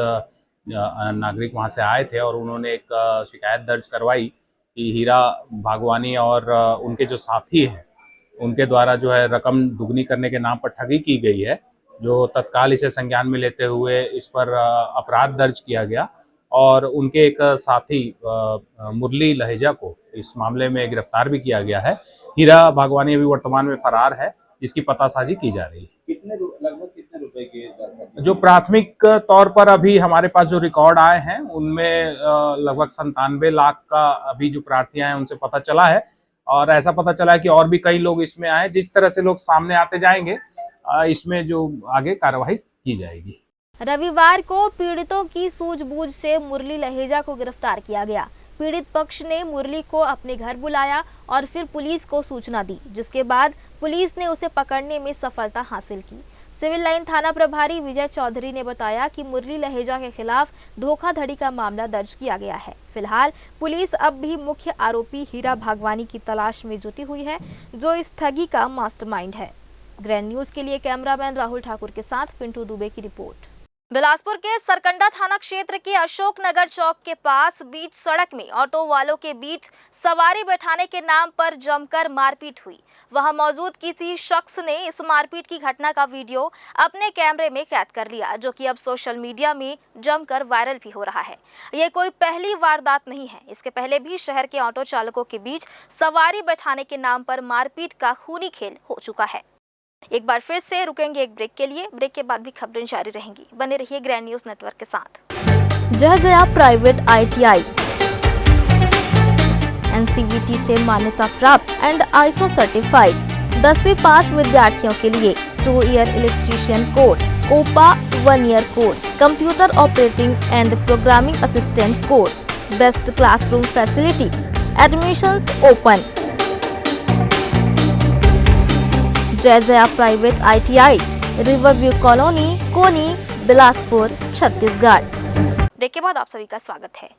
नागरिक वहां से आए थे और उन्होंने एक शिकायत दर्ज करवाई कि हीरा भागवानी और उनके जो साथी हैं उनके द्वारा जो है रकम दुगनी करने के नाम पर ठगी की गई है। जो तत्काल इसे संज्ञान में लेते हुए इस पर अपराध दर्ज किया गया और उनके एक साथी मुरली लहेजा को इस मामले में गिरफ्तार भी किया गया है। हीरा भागवानी अभी वर्तमान में फरार है, जिसकी पतासाजी की जा रही है। लगभग कितने रुपए के? जो प्राथमिक तौर पर अभी हमारे पास जो रिकॉर्ड आए हैं उनमें लगभग 97 लाख का अभी जो प्रार्थियां हैं उनसे पता चला है और ऐसा पता चला है कि और भी कई लोग इसमें आए। जिस तरह से लोग सामने आते जाएंगे इसमें जो आगे कार्रवाई की जाएगी। रविवार को पीड़ितों की सूझबूझ से मुरली लहेजा को गिरफ्तार किया गया। पीड़ित पक्ष ने मुरली को अपने घर बुलाया और फिर पुलिस को सूचना दी, जिसके बाद पुलिस ने उसे पकड़ने में सफलता हासिल की। सिविल लाइन थाना प्रभारी विजय चौधरी ने बताया कि मुरली लहेजा के खिलाफ धोखाधड़ी का मामला दर्ज किया गया है। फिलहाल पुलिस अब भी मुख्य आरोपी हीरा भागवानी की तलाश में जुटी हुई है, जो इस ठगी का मास्टरमाइंड है। ग्रैंड न्यूज के लिए कैमरामैन राहुल ठाकुर के साथ पिंटू दुबे की रिपोर्ट। बिलासपुर के सरकंडा थाना क्षेत्र के अशोक नगर चौक के पास बीच सड़क में ऑटो वालों के बीच सवारी बैठाने के नाम पर जमकर मारपीट हुई। वहां मौजूद किसी शख्स ने इस मारपीट की घटना का वीडियो अपने कैमरे में कैद कर लिया, जो कि अब सोशल मीडिया में जमकर वायरल भी हो रहा है। ये कोई पहली वारदात नहीं है। इसके पहले भी शहर के ऑटो चालकों के बीच सवारी बैठाने के नाम पर मारपीट का खूनी खेल हो चुका है। एक बार फिर से रुकेंगे एक ब्रेक के लिए। ब्रेक के बाद भी खबरें जारी रहेंगी। बने रहिए ग्रैंड न्यूज नेटवर्क के साथ। जहजया प्राइवेट ITI NCVT से मान्यता प्राप्त एंड ISO सर्टिफाइड 10वीं पास विद्यार्थियों के लिए 2 year electrician course, COPA 1 year course, computer operating and programming assistant course, best classroom facility, admissions open. Jayjaya private ITI, Riverview colony, Koni, Bilaspur, Chhattisgarh. Break के बाद आप सभी का स्वागत है।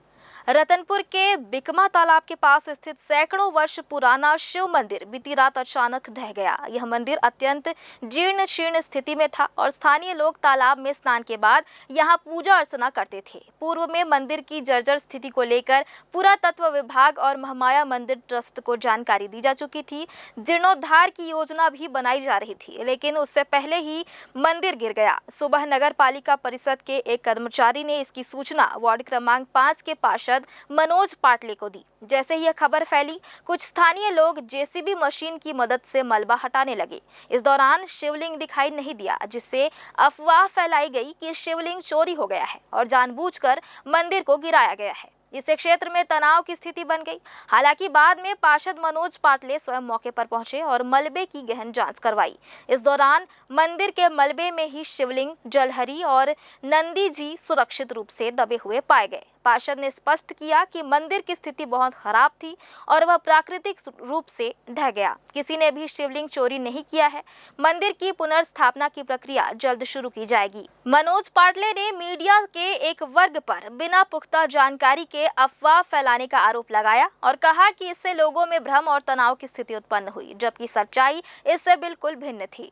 रतनपुर के बिकमा तालाब के पास स्थित सैकड़ों वर्ष पुराना शिव मंदिर बीती रात अचानक ढह गया। यह मंदिर अत्यंत जीर्ण शीर्ण स्थिति में था और स्थानीय लोग तालाब में स्नान के बाद यहां पूजा अर्चना करते थे। पूर्व में मंदिर की जर्जर स्थिति को लेकर पुरातत्व विभाग और महामाया मंदिर ट्रस्ट को जानकारी दी जा चुकी थी। जीर्णोद्धार की योजना भी बनाई जा रही थी, लेकिन उससे पहले ही मंदिर गिर गया। सुबह नगर पालिका परिषद के एक कर्मचारी ने इसकी सूचना वार्ड क्रमांक 5 के पार्षद मनोज पाटले को दी। जैसे ही यह खबर फैली, कुछ स्थानीय लोग जेसीबी मशीन की मदद से मलबा हटाने लगे। इस दौरान शिवलिंग दिखाई नहीं दिया, जिससे अफवाह फैलाई गई कि शिवलिंग चोरी हो गया है और जानबूझकर मंदिर को गिराया गया है। इससे क्षेत्र में तनाव की स्थिति बन गई। हालांकि बाद में पार्षद मनोज पाटले स्वयं मौके पर पहुंचे और मलबे की गहन जांच करवाई। इस दौरान मंदिर के मलबे में ही शिवलिंग, जलहरी और नंदी जी सुरक्षित रूप से दबे हुए पाए गए। पार्षद ने स्पष्ट किया कि मंदिर की स्थिति बहुत खराब थी और वह प्राकृतिक रूप से ढह गया। किसी ने भी शिवलिंग चोरी नहीं किया है। मंदिर की पुनर्स्थापना की प्रक्रिया जल्द शुरू की जाएगी। मनोज पाटले ने मीडिया के एक वर्ग पर बिना पुख्ता जानकारी के अफवाह फैलाने का आरोप लगाया और कहा कि इससे लोगों में भ्रम और तनाव की स्थिति उत्पन्न हुई, जबकि सच्चाई इससे बिल्कुल भिन्न थी।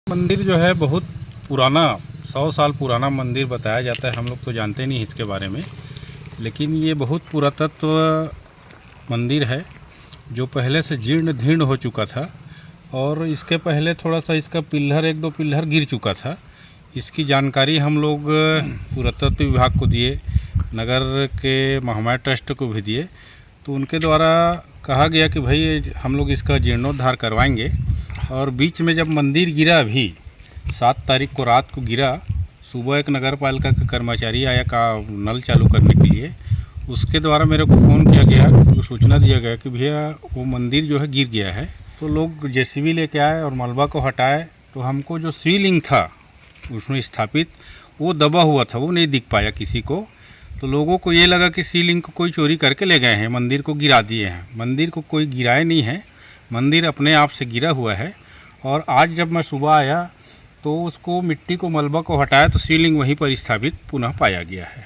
मंदिर जो है बहुत पुराना, 100 साल पुराना मंदिर बताया जाता है। हम लोग तो जानते नहीं इसके बारे में, लेकिन ये बहुत पुरातत्व मंदिर है जो पहले से जीर्ण धीर्ण हो चुका था और इसके पहले थोड़ा सा इसका पिल्लर, 1-2 पिल्लर गिर चुका था। इसकी जानकारी हम लोग पुरातत्व विभाग को दिए, नगर के महामाया ट्रस्ट को भी दिए, तो उनके द्वारा कहा गया कि भाई हम लोग इसका जीर्णोद्धार करवाएंगे। और बीच में जब मंदिर गिरा, अभी 7 तारीख को रात को गिरा, सुबह एक नगर पालिका का कर्मचारी आया का नल चालू करने के लिए। उसके द्वारा मेरे को फ़ोन किया गया, तो सूचना दिया गया कि भैया वो मंदिर जो है गिर गया है। तो लोग जेसीबी लेके आए और मलबा को हटाए, तो हमको जो शिवलिंग था उसमें स्थापित, वो दबा हुआ था, वो नहीं दिख पाया किसी को। तो लोगों को ये लगा कि शिवलिंग को कोई चोरी करके ले गए हैं, मंदिर को गिरा दिए हैं। मंदिर को कोई गिराए नहीं है, मंदिर अपने आप से गिरा हुआ है। और आज जब मैं सुबह आया तो उसको, मिट्टी को, मलबा को हटाया तो शिवलिंग वहीं पर स्थापित पुनः पाया गया है।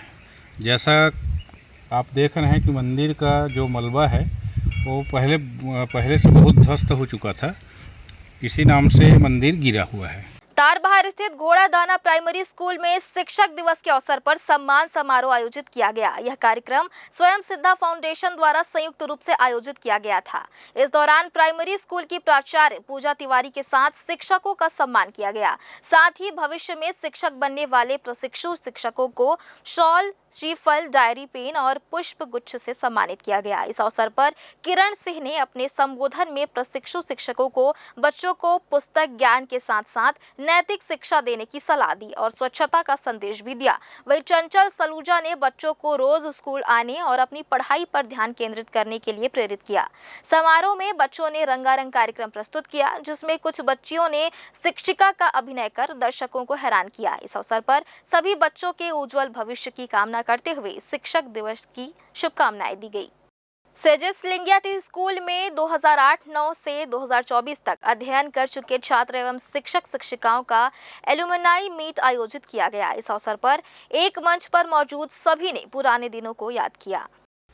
जैसा आप देख रहे हैं कि मंदिर का जो मलबा है वो पहले से बहुत ध्वस्त हो चुका था, इसी नाम से मंदिर गिरा हुआ है। तारबहार स्थित घोड़ादाना प्राइमरी स्कूल में शिक्षक दिवस के अवसर पर सम्मान समारोह आयोजित किया गया। यह कार्यक्रम स्वयं सिद्धा फाउंडेशन द्वारा संयुक्त रूप से आयोजित किया गया था। इस दौरान प्राइमरी स्कूल की प्राचार्य पूजा तिवारी के साथ शिक्षकों का सम्मान किया गया। साथ ही भविष्य में शिक्षक बनने वाले प्रशिक्षु शिक्षकों को शॉल, श्रीफल, डायरी, पेन और पुष्प गुच्छ से सम्मानित किया गया। इस अवसर पर किरण सिंह ने अपने संबोधन में प्रशिक्षु शिक्षकों को बच्चों को पुस्तक ज्ञान के साथ साथ नैतिक शिक्षा देने की सलाह दी और स्वच्छता का संदेश भी दिया। वहीं चंचल सलूजा ने बच्चों को रोज स्कूल आने और अपनी पढ़ाई पर ध्यान केंद्रित करने के लिए प्रेरित किया। समारोह में बच्चों ने रंगारंग कार्यक्रम प्रस्तुत किया, जिसमें कुछ बच्चियों ने शिक्षिका का अभिनय कर दर्शकों को हैरान किया। इस अवसर पर सभी बच्चों के उज्जवल भविष्य की कामना करते हुए शिक्षक दिवस की शुभकामनाएं दी गई। सेजेस लिंगियाटी स्कूल में 2008-9 से 2024 तक अध्ययन कर चुके छात्र एवं शिक्षक शिक्षिकाओं का एलुमनाई मीट आयोजित किया गया। इस अवसर पर एक मंच पर मौजूद सभी ने पुराने दिनों को याद किया।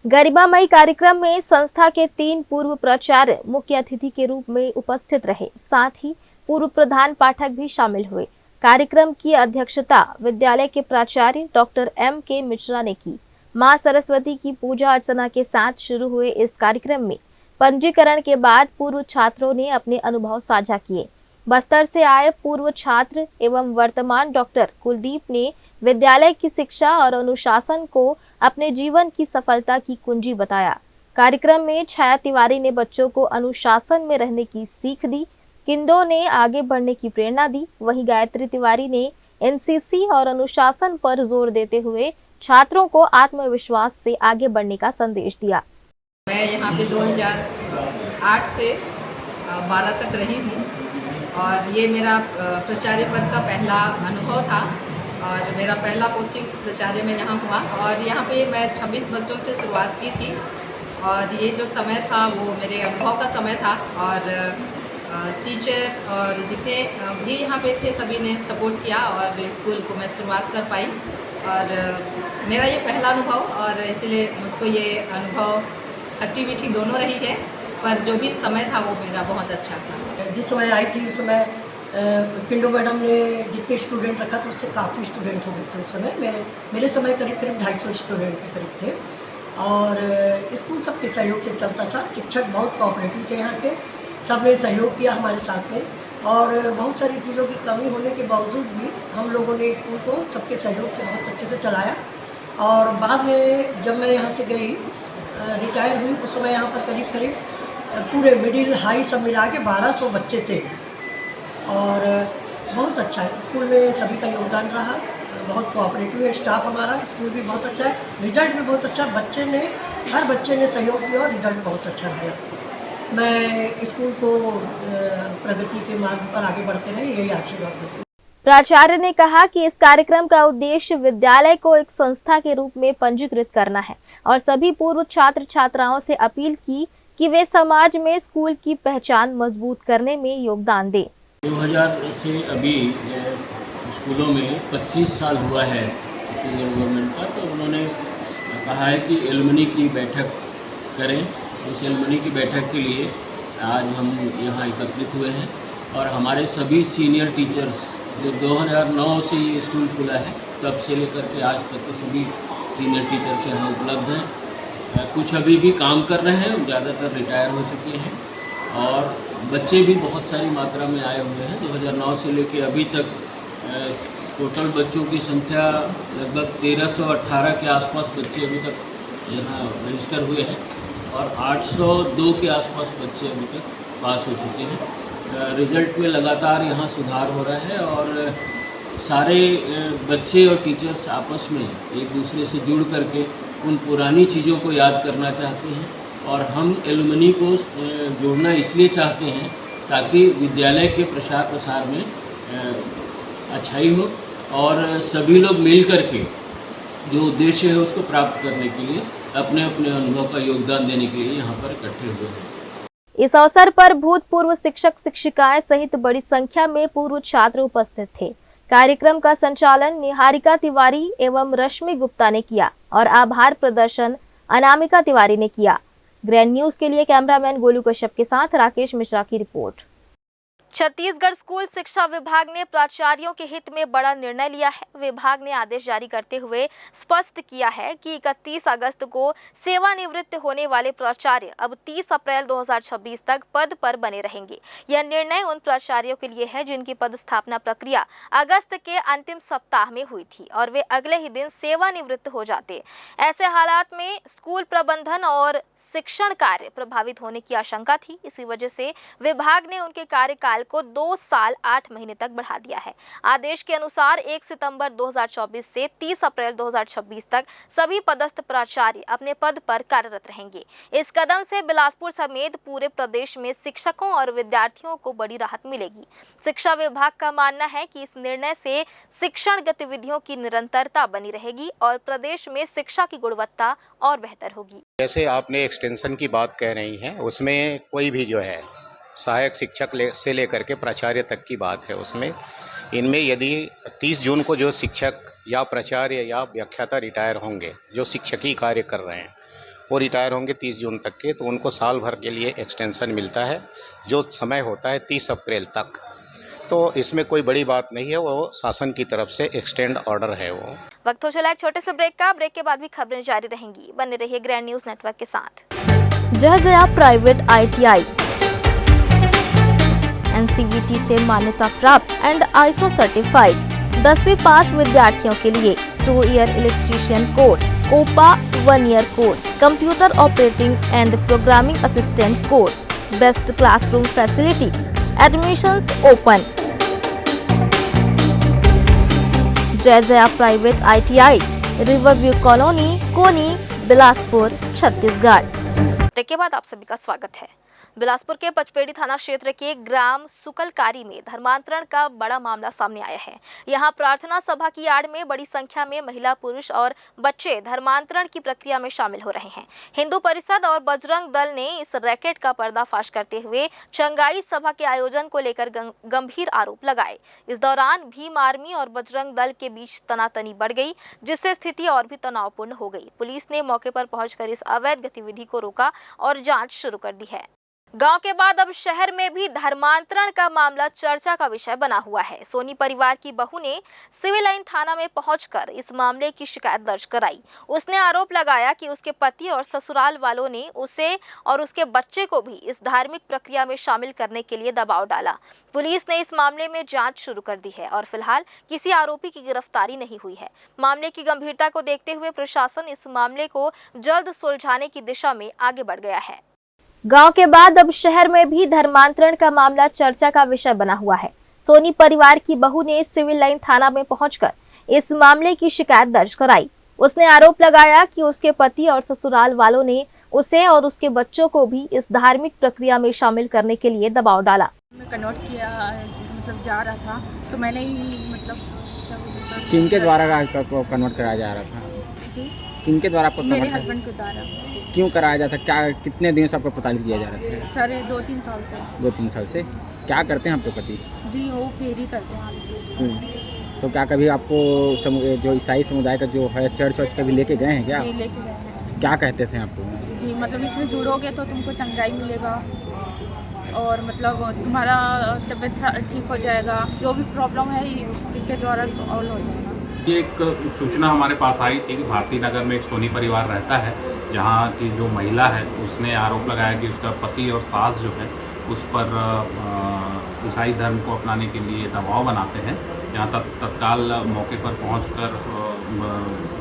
गरिमामयी कार्यक्रम में संस्था के 3 पूर्व प्राचार्य मुख्य अतिथि के रूप में उपस्थित रहे। साथ ही पूर्व प्रधान पाठक भी शामिल हुए। कार्यक्रम की अध्यक्षता विद्यालय के प्राचार्य डॉक्टर M.K. मिश्रा ने की। मां सरस्वती की पूजा अर्चना के साथ शुरू हुए इस कार्यक्रम में पंजीकरण के बाद पूर्व छात्रों ने अपने अनुभव साझा किए। बस्तर से आए पूर्व छात्र एवं वर्तमान डॉक्टर कुलदीप ने विद्यालय की शिक्षा और अनुशासन को अपने जीवन की सफलता की कुंजी बताया। कार्यक्रम में छाया तिवारी ने बच्चों को अनुशासन में रहने की सीख दी। किंदो ने आगे बढ़ने की प्रेरणा दी। वहीं गायत्री तिवारी ने एनसीसी और अनुशासन पर जोर देते हुए छात्रों को आत्मविश्वास से आगे बढ़ने का संदेश दिया। मैं यहाँ पे 2008 से 12 तक रही हूँ और ये मेरा प्राचार्य पद का पहला अनुभव था और मेरा पहला पोस्टिंग प्राचार्य में यहाँ हुआ और यहाँ पे मैं 26 बच्चों से शुरुआत की थी और ये जो समय था वो मेरे अनुभव का समय था और टीचर और जितने भी यहाँ पे थे सभी ने सपोर्ट किया और स्कूल को मैं शुरुआत कर पाई और मेरा ये पहला अनुभव और इसलिए मुझको ये अनुभव खट्टी मीठी दोनों रही है पर जो भी समय था वो मेरा बहुत अच्छा था। जिस समय आई थी उस समय किंडो मैडम ने जितने स्टूडेंट रखा था उससे काफ़ी स्टूडेंट हो गए थे उस समय। मेरे समय करीब 250 स्टूडेंट के करीब थे और स्कूल सबके सहयोग से चलता था। शिक्षक बहुत कोऑपरेटिव थे यहाँ के, सब ने सहयोग किया हमारे साथ में और बहुत सारी चीज़ों की कमी होने के बावजूद भी हम लोगों ने स्कूल को सबके सहयोग से बहुत अच्छे से चलाया और बाद में जब मैं यहाँ से गई रिटायर हुई उस समय यहाँ पर करीब पूरे मिडिल हाई सब मिला के 1200 बच्चे थे और बहुत अच्छा है स्कूल में सभी का योगदान रहा। बहुत कोऑपरेटिव है स्टाफ हमारा, स्कूल भी बहुत अच्छा है, रिजल्ट भी बहुत अच्छा, हर बच्चे ने सहयोग किया और रिजल्ट बहुत अच्छा रहा। मैं स्कूल को प्रगति के मार्ग पर आगे बढ़ते रहे यही आशीर्वाद देती हूँ। प्राचार्य ने कहा कि इस कार्यक्रम का उद्देश्य विद्यालय को एक संस्था के रूप में पंजीकृत करना है और सभी पूर्व छात्र छात्राओं से अपील की कि वे समाज में स्कूल की पहचान मजबूत करने में योगदान दें। 2000 से अभी स्कूलों में 25 साल हुआ है छत्तीसगढ़ गवर्नमेंट का, तो उन्होंने कहा है कि एलुमनी की बैठक करें। उस एलुमनी की बैठक के लिए आज हम यहाँ एकत्रित हुए हैं और हमारे सभी सीनियर टीचर्स जो 2009 से ये स्कूल खुला है तब से लेकर के आज तक के सभी सीनियर टीचर्स यहाँ उपलब्ध हैं। कुछ अभी भी काम कर रहे हैं, ज़्यादातर रिटायर हो चुके हैं और बच्चे भी बहुत सारी मात्रा में आए हुए हैं। 2009 से लेकर अभी तक टोटल बच्चों की संख्या लगभग 1318 के आसपास बच्चे अभी तक यहाँ रजिस्टर हुए हैं और 802 के आसपास बच्चे अभी तक पास हो चुके हैं। रिज़ल्ट में लगातार यहाँ सुधार हो रहा है और सारे बच्चे और टीचर्स आपस में एक दूसरे से जुड़ करके उन पुरानी चीज़ों को याद करना चाहते हैं और हम एलुमनी को जोड़ना इसलिए चाहते हैं ताकि विद्यालय के प्रसार प्रसार में अच्छाई हो और सभी लोग मिल करके जो उद्देश्य है उसको प्राप्त करने के लिए अपने अपने अनुभव का योगदान देने के लिए यहाँ पर इकट्ठे हुए हैं। इस अवसर पर भूतपूर्व शिक्षक शिक्षिकाएं सहित बड़ी संख्या में पूर्व छात्र उपस्थित थे। कार्यक्रम का संचालन निहारिका तिवारी एवं रश्मि गुप्ता ने किया और आभार प्रदर्शन अनामिका तिवारी ने किया। ग्रैंड न्यूज के लिए कैमरामैन गोलू कश्यप के साथ राकेश मिश्रा की रिपोर्ट। छत्तीसगढ़ स्कूल शिक्षा विभाग ने प्राचार्यों के हित में बड़ा निर्णय लिया है। विभाग ने आदेश जारी करते हुए स्पष्ट किया है कि 31 अगस्त को सेवानिवृत्त होने वाले प्राचार्य अब 30 अप्रैल 2026 तक पद पर बने रहेंगे। यह निर्णय उन प्राचार्यों के लिए है जिनकी पदस्थापना प्रक्रिया अगस्त के अंतिम सप्ताह में हुई थी और वे अगले ही दिन सेवानिवृत्त हो जाते। ऐसे हालात में स्कूल प्रबंधन और शिक्षण कार्य प्रभावित होने की आशंका थी। इसी वजह से विभाग ने उनके कार्यकाल को 2 साल 8 महीने तक बढ़ा दिया है। आदेश के अनुसार 1 सितंबर 2024 से 30 अप्रैल 2026 तक सभी पदस्थ प्राचार्य अपने पद पर कार्यरत रहेंगे। इस कदम से बिलासपुर समेत पूरे प्रदेश में शिक्षकों और विद्यार्थियों को बड़ी राहत मिलेगी। शिक्षा विभाग का मानना है कि इस निर्णय से शिक्षण गतिविधियों की निरंतरता बनी रहेगी और प्रदेश में शिक्षा की गुणवत्ता और बेहतर होगी। जैसे आपने एक्सटेंशन की बात कह रही हैं, उसमें कोई भी जो है सहायक शिक्षक से लेकर के प्राचार्य तक की बात है। उसमें इनमें यदि 30 जून को जो शिक्षक या प्राचार्य या व्याख्याता रिटायर होंगे, जो शिक्षकी कार्य कर रहे हैं वो रिटायर होंगे 30 जून तक के, तो उनको साल भर के लिए एक्सटेंशन मिलता है, जो समय होता है 30 अप्रैल तक। तो इसमें कोई बड़ी बात नहीं है, वो शासन की तरफ से एक्सटेंड ऑर्डर है वो। वक्त हो चला एक छोटे से ब्रेक का। ब्रेक के बाद भी खबरें जारी रहेंगी। बने रहिए ग्रैंड न्यूज नेटवर्क के साथ। जय प्राइवेट ITI NCVT से मान्यता प्राप्त एंड ISO सर्टिफाइड 10वीं पास विद्यार्थियों के लिए 2 year electrician course, COPA 1 year course, computer operating and programming assistant course, best classroom facility, admissions open. Jay private ITI, Riverview colony, Koni, Bilaspur, Chhattisgarh. Break के बाद आप सभी का स्वागत है। बिलासपुर के पचपेड़ी थाना क्षेत्र के ग्राम सुकलकारी में धर्मांतरण का बड़ा मामला सामने आया है। यहां प्रार्थना सभा की आड़ में बड़ी संख्या में महिला, पुरुष और बच्चे धर्मांतरण की प्रक्रिया में शामिल हो रहे हैं। हिंदू परिषद और बजरंग दल ने इस रैकेट का पर्दाफाश करते हुए चंगाई सभा के आयोजन को लेकर गंभीर आरोप लगाए। इस दौरान भीम आर्मी और बजरंग दल के बीच तनातनी बढ़ गई, जिससे स्थिति और भी तनावपूर्ण हो गई। पुलिस ने मौके पर पहुंचकर इस अवैध गतिविधि को रोका और जांच शुरू कर दी है। गांव के बाद अब शहर में भी धर्मांतरण का मामला चर्चा का विषय बना हुआ है। सोनी परिवार की बहू ने सिविल लाइन थाना में पहुंचकर इस मामले की शिकायत दर्ज कराई। उसने आरोप लगाया कि उसके पति और ससुराल वालों ने उसे और उसके बच्चे को भी इस धार्मिक प्रक्रिया में शामिल करने के लिए दबाव डाला। पुलिस ने इस मामले में जांच शुरू कर दी है और फिलहाल किसी आरोपी की गिरफ्तारी नहीं हुई है। मामले की गंभीरता को देखते हुए प्रशासन इस मामले को जल्द सुलझाने की दिशा में आगे बढ़ गया है। गांव के बाद अब शहर में भी धर्मांतरण का मामला चर्चा का विषय बना हुआ है। सोनी परिवार की बहू ने सिविल लाइन थाना में पहुंचकर इस मामले की शिकायत दर्ज कराई। उसने आरोप लगाया कि उसके पति और ससुराल वालों ने उसे और उसके बच्चों को भी इस धार्मिक प्रक्रिया में शामिल करने के लिए दबाव डाला। मैं कन्वर्ट किया, मतलब जा रहा था, तो मैंने ही किनके द्वारा कन्वर्ट कराया जा रहा था? जी, किनके द्वारा आपको? मेरे हस्बैंड के द्वारा। क्यों कराया जाता? क्या कितने दिनों से आपको प्रताड़ित किया जा रहा था? सर 2-3 साल से। 2-3 साल से। क्या करते हैं आपके पति? जी, वो फेरी करते हैं। तो क्या कभी आपको जो ईसाई समुदाय का जो है चर्च कभी लेके गए हैं क्या? जी, लेके गए हैं। क्या कहते थे आपको? जी, मतलब इससे जुड़ोगे तो तुमको चंगाई मिलेगा और मतलब तुम्हारा तबीयत ठीक हो जाएगा, जो भी प्रॉब्लम है इसके द्वारा सॉल्व हो जाएगा। ये एक सूचना हमारे पास आई थी कि भारती नगर में एक सोनी परिवार रहता है, जहाँ की जो महिला है उसने आरोप लगाया कि उसका पति और सास जो है उस पर ईसाई धर्म को अपनाने के लिए दबाव बनाते हैं। यहाँ तक तत्काल मौके पर पहुंचकर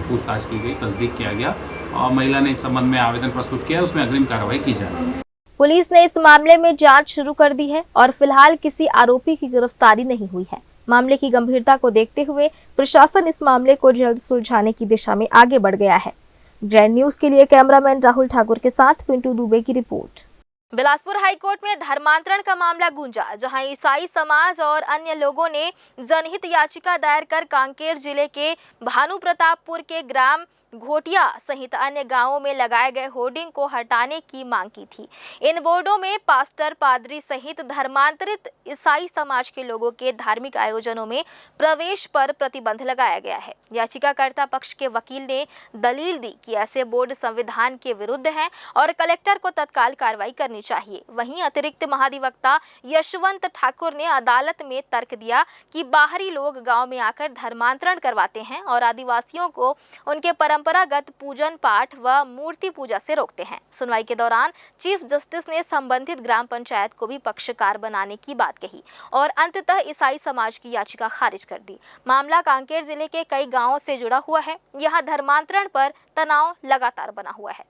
पूछताछ की गई, तस्दीक किया गया और महिला ने इस संबंध में आवेदन प्रस्तुत किया, उसमें अग्रिम कार्रवाई की जाएगी। पुलिस ने इस मामले में जांच शुरू कर दी है और फिलहाल किसी आरोपी की गिरफ्तारी नहीं हुई है। मामले की गंभीरता को देखते हुए प्रशासन इस मामले को जल्द सुलझाने की दिशा में आगे बढ़ गया है। ग्रैंड न्यूज के लिए कैमरामैन राहुल ठाकुर के साथ पिंटू दुबे की रिपोर्ट। बिलासपुर हाईकोर्ट में धर्मांतरण का मामला गूंजा, जहां ईसाई समाज और अन्य लोगों ने जनहित याचिका दायर कर कांकेर जिले के भानु प्रतापपुर के ग्राम घोटिया सहित अन्य गांवों में लगाए गए होर्डिंग को हटाने की मांग की थी। इन बोर्डों में पास्टर, पादरी सहित धर्मांतरित ईसाई समाज के लोगों के धार्मिक आयोजनों में प्रवेश पर प्रतिबंध लगाया गया है। याचिकाकर्ता पक्ष के वकील ने दलील दी कि ऐसे बोर्ड संविधान के विरुद्ध हैं और कलेक्टर को तत्काल कार्रवाई करनी चाहिए। वहीं अतिरिक्त महाधिवक्ता यशवंत ठाकुर ने अदालत में तर्क दिया कि बाहरी लोग गाँव में आकर धर्मांतरण करवाते हैं और आदिवासियों को उनके परंपरागत पूजन पाठ व मूर्ति पूजा से रोकते हैं। सुनवाई के दौरान चीफ जस्टिस ने संबंधित ग्राम पंचायत को भी पक्षकार बनाने की बात कही और अंततः ईसाई समाज की याचिका खारिज कर दी। मामला कांकेर जिले के कई गांवों से जुड़ा हुआ है। यहां धर्मांतरण पर तनाव लगातार बना हुआ है।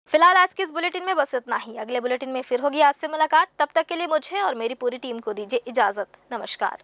फिलहाल आज के इस बुलेटिन में बस इतना ही। अगले बुलेटिन में फिर होगी आपसे मुलाकात। तब तक के लिए मुझे और मेरी पूरी टीम को दीजिए इजाजत। नमस्कार।